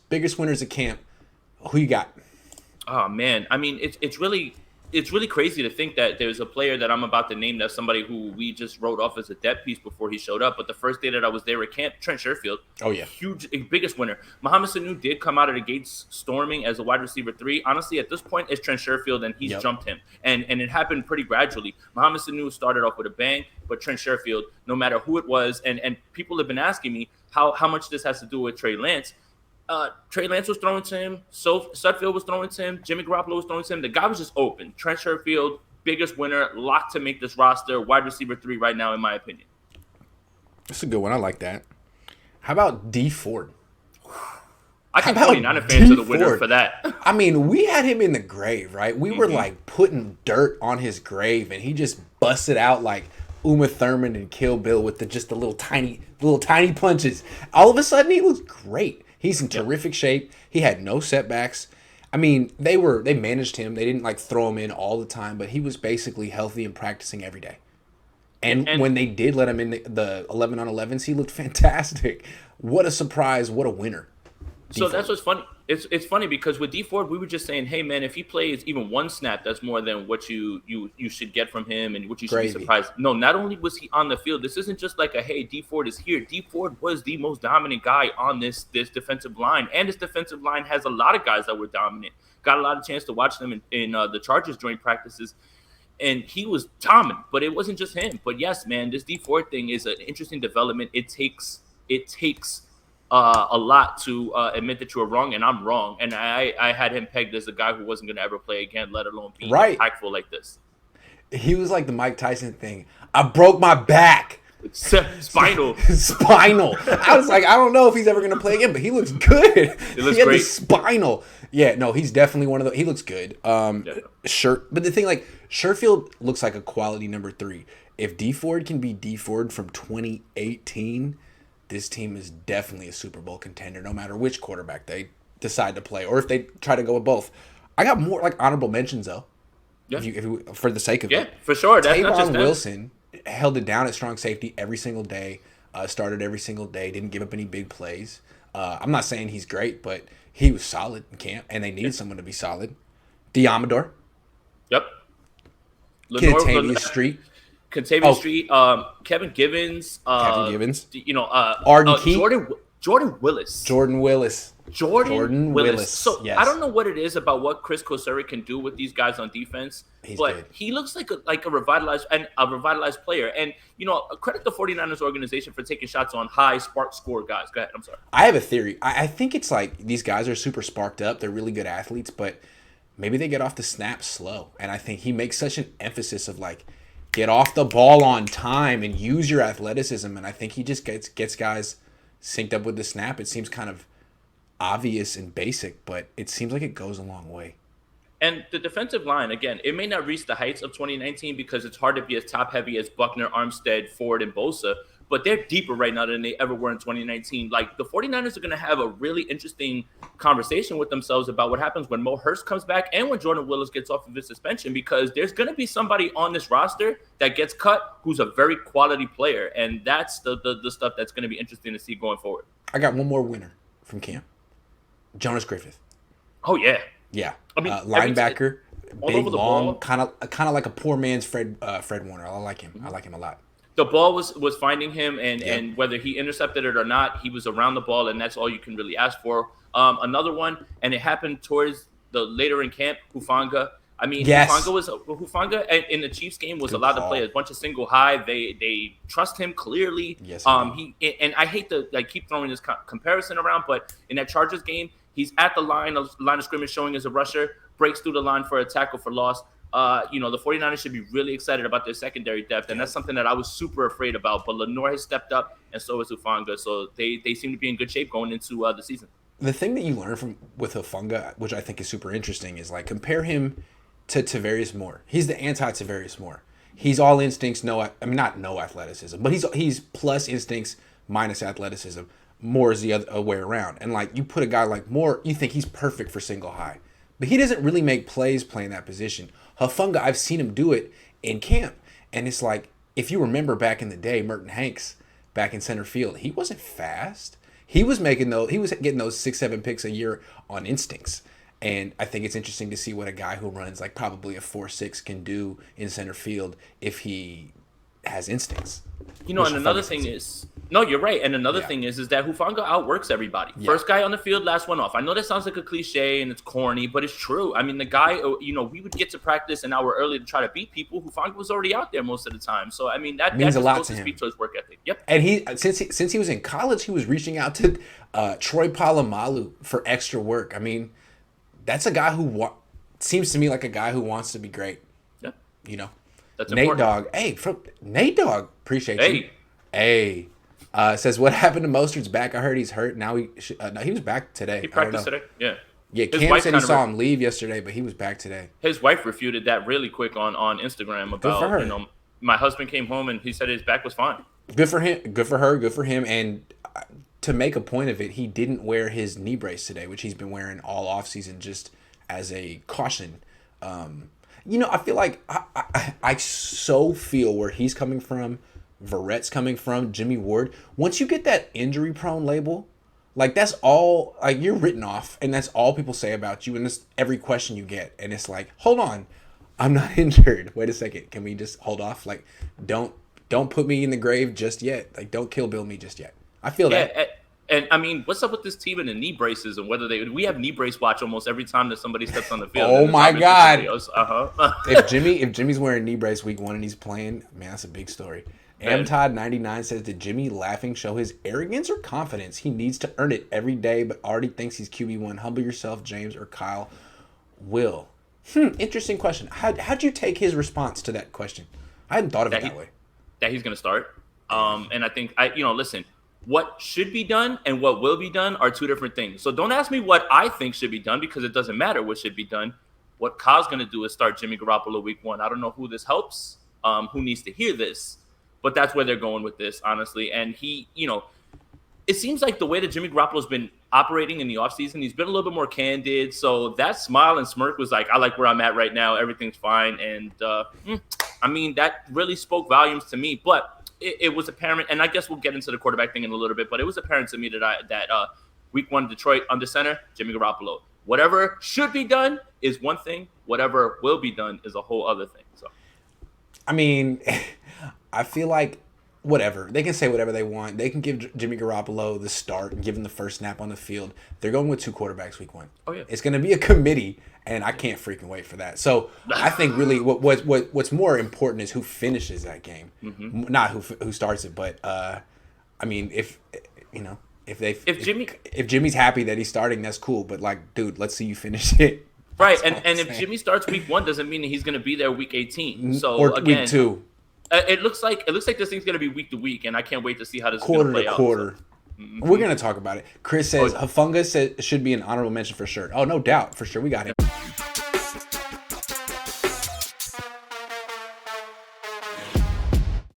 Biggest winners at camp. Who you got? Oh man, I mean, it's really crazy to think that there's a player that I'm about to name that's somebody who we just wrote off as a depth piece before he showed up. But the first day that I was there at camp, Trent Sherfield, Oh yeah. huge, biggest winner. Mohamed Sanu did come out of the gates storming as a wide receiver 3. Honestly, at this point, it's Trent Sherfield, and he's Yep. jumped him, and it happened pretty gradually. Mohamed Sanu started off with a bang, but Trent Sherfield, no matter who it was, and people have been asking me how much this has to do with Trey Lance. Trey Lance was throwing to him. So Sudfeld was throwing to him. Jimmy Garoppolo was throwing to him. The guy was just open. Trent Sherfield, biggest winner, locked to make this roster. Wide receiver 3 right now, in my opinion. That's a good one. I like that. How about D Ford? I How think about 49er fans are the D winner Ford? for that. I mean, we had him in the grave, right? We were like putting dirt on his grave, and he just busted out like Uma Thurman and Kill Bill with just the little tiny punches. All of a sudden, he looks great. He's in terrific shape. He had no setbacks. I mean, they managed him. They didn't like throw him in all the time, but he was basically healthy and practicing every day. And And when they did let him in the 11 on 11s, he looked fantastic. What a surprise! What a winner! so D-Ford. that's what's funny. It's funny because with D Ford, we were just saying, hey man, if he plays even one snap, that's more than what you should get from him and what you should be Gravy. surprised. No, not only was he on the field, this isn't just like a hey, D Ford is here. D Ford was the most dominant guy on this defensive line, and this defensive line has a lot of guys that were dominant. Got a lot of chance to watch them in the Chargers joint practices, and he was dominant. But it wasn't just him. But yes, man, this D Ford thing is an interesting development. It takes a lot to admit that you were wrong, and I'm wrong. And I had him pegged as a guy who wasn't going to ever play again, let alone be Right. impactful like this. He was like the Mike Tyson thing. I broke my back. Spinal. Spinal. I was like, I don't know if he's ever going to play again, but he looks good. He looks had the great. spinal. Yeah, no, he's definitely one of the. He looks good. Yeah. But the thing, like, Sherfield looks like a quality number 3. If D Ford can be D Ford from 2018, this team is definitely a Super Bowl contender, no matter which quarterback they decide to play, or if they try to go with both. I got more like honorable mentions though. Yeah. If you for the sake of Yeah, it. for sure. That's not just Tavon them. Wilson held it down at strong safety every single day. Started every single day. Didn't give up any big plays. I'm not saying he's great, but he was solid in camp, and they needed someone to be solid. Diamador, Yep. Kentavious Street, Contavious Street, Kevin Givens, Kevin Givens, Arden Key. Jordan Willis. Jordan Willis. Jordan Willis. So yes. I don't know what it is about what Chris Kosura can do with these guys on defense, but good. he looks like a revitalized player. And credit the 49ers organization for taking shots on high spark score guys. Go ahead. I'm sorry. I have a theory. I think it's like these guys are super sparked up. They're really good athletes, but maybe they get off the snap slow. And I think he makes such an emphasis of like, get off the ball on time and use your athleticism. And I think he just gets guys synced up with the snap. It seems kind of obvious and basic, but it seems like it goes a long way. And the defensive line, again, it may not reach the heights of 2019 because it's hard to be as top heavy as Buckner, Armstead, Ford, and Bosa, but they're deeper right now than they ever were in 2019. Like, the 49ers are going to have a really interesting conversation with themselves about what happens when Mo Hurst comes back and when Jordan Willis gets off of his suspension, because there's going to be somebody on this roster that gets cut who's a very quality player, and that's the stuff that's going to be interesting to see going forward. I got one more winner from camp. Jonas Griffith. Oh, yeah. Yeah. I mean, linebacker, all big, over the long, ball. kind of like a poor man's Fred Warner. I like him. I like him a lot. The ball was finding him, and Yep. and whether he intercepted it or not, he was around the ball, and that's all you can really ask for. Another one, and it happened towards the later in camp, Hufanga. I mean, Yes. Hufanga in the Chiefs game was Good allowed to call. play a bunch of single high. They trust him clearly. Yes, they he and I hate to keep throwing this comparison around, but in that Chargers game, he's at the line of scrimmage showing as a rusher, breaks through the line for a tackle for loss. The 49ers should be really excited about their secondary depth, and that's something that I was super afraid about. But Lenore has stepped up, and so has Hufanga. So they seem to be in good shape going into the season. The thing that you learn with Hufanga, which I think is super interesting, is like compare him to Tavarius Moore. He's the anti-Tavarius Moore. He's all instincts, not no athleticism, but he's plus instincts minus athleticism. Moore is the other way around. And like you put a guy like Moore, you think he's perfect for single high, but he doesn't really make plays playing that position. Hufanga, I've seen him do it in camp, and it's like if you remember back in the day, Merton Hanks back in center field, he wasn't fast. He was getting those 6-7 picks a year on instincts. And I think it's interesting to see what a guy who runs like probably a 4.6 can do in center field if he has instincts. And another thing is, no, you're right. And another thing is that Hufanga outworks everybody. Yeah. First guy on the field, last one off. I know that sounds like a cliche and it's corny, but it's true. I mean, the guy, we would get to practice an hour early to try to beat people. Hufanga was already out there most of the time. So, I mean, that means a lot to speak to his work ethic. Yep. And since he was in college, he was reaching out to Troy Polamalu for extra work. I mean, that's a guy who seems to me like a guy who wants to be great. Yep. That's Nate important. Dogg. Hey, from Nate Dogg. Appreciate you. Hey. Says, what happened to Mostert's back? I heard he's hurt. Now he was back today. He practiced today. Yeah. Yeah, Cam said he saw him leave yesterday, but he was back today. His wife refuted that really quick on Instagram about, my husband came home and he said his back was fine. Good for him. Good for her. Good for him. And to make a point of it, he didn't wear his knee brace today, which he's been wearing all offseason just as a caution. I feel like I so feel where he's coming from, Verrett's coming from, Jimmy Ward. Once you get that injury prone label, like that's all, like you're written off, and that's all people say about you, and that's every question you get, and it's like, hold on, I'm not injured. Wait a second, can we just hold off? Like, don't put me in the grave just yet. Like, don't Kill Bill me just yet. I feel that. And I mean, what's up with this team and the knee braces and whether we have knee brace watch almost every time that somebody steps on the field. Oh my God! If Jimmy's wearing knee brace week 1 and he's playing, man, that's a big story. Todd99 says, did Jimmy laughing show his arrogance or confidence? He needs to earn it every day, but already thinks he's QB1. Humble yourself, James or Kyle. Will. Interesting question. How'd you take his response to that question? I hadn't thought of it that way. That he's going to start. And I think, listen, what should be done and what will be done are two different things. So don't ask me what I think should be done because it doesn't matter what should be done. What Kyle's going to do is start Jimmy Garoppolo week 1. I don't know who this helps, who needs to hear this. But that's where they're going with this, honestly. And he, it seems like the way that Jimmy Garoppolo's been operating in the offseason, he's been a little bit more candid. So that smile and smirk was like, I like where I'm at right now. Everything's fine. And, that really spoke volumes to me. But it was apparent, and I guess we'll get into the quarterback thing in a little bit, but it was apparent to me that week 1 Detroit under center, Jimmy Garoppolo. Whatever should be done is one thing. Whatever will be done is a whole other thing. So, I mean... I feel like whatever. They can say whatever they want. They can give Jimmy Garoppolo the start and give him the first snap on the field. They're going with 2 quarterbacks week 1. Oh, yeah. It's going to be a committee, and I can't freaking wait for that. So I think really what's more important is who finishes that game, not who starts it. But if Jimmy's happy that he's starting, that's cool. But like, dude, let's see you finish it. Right, and if Jimmy starts week 1, doesn't mean that he's going to be there week 18. So or again, week 2. It looks like this thing's going to be week to week, and I can't wait to see how this is going to play out. Quarter to quarter. We're going to talk about it. Chris says, Hufanga should be an honorable mention for sure. Oh, no doubt. For sure. We got him.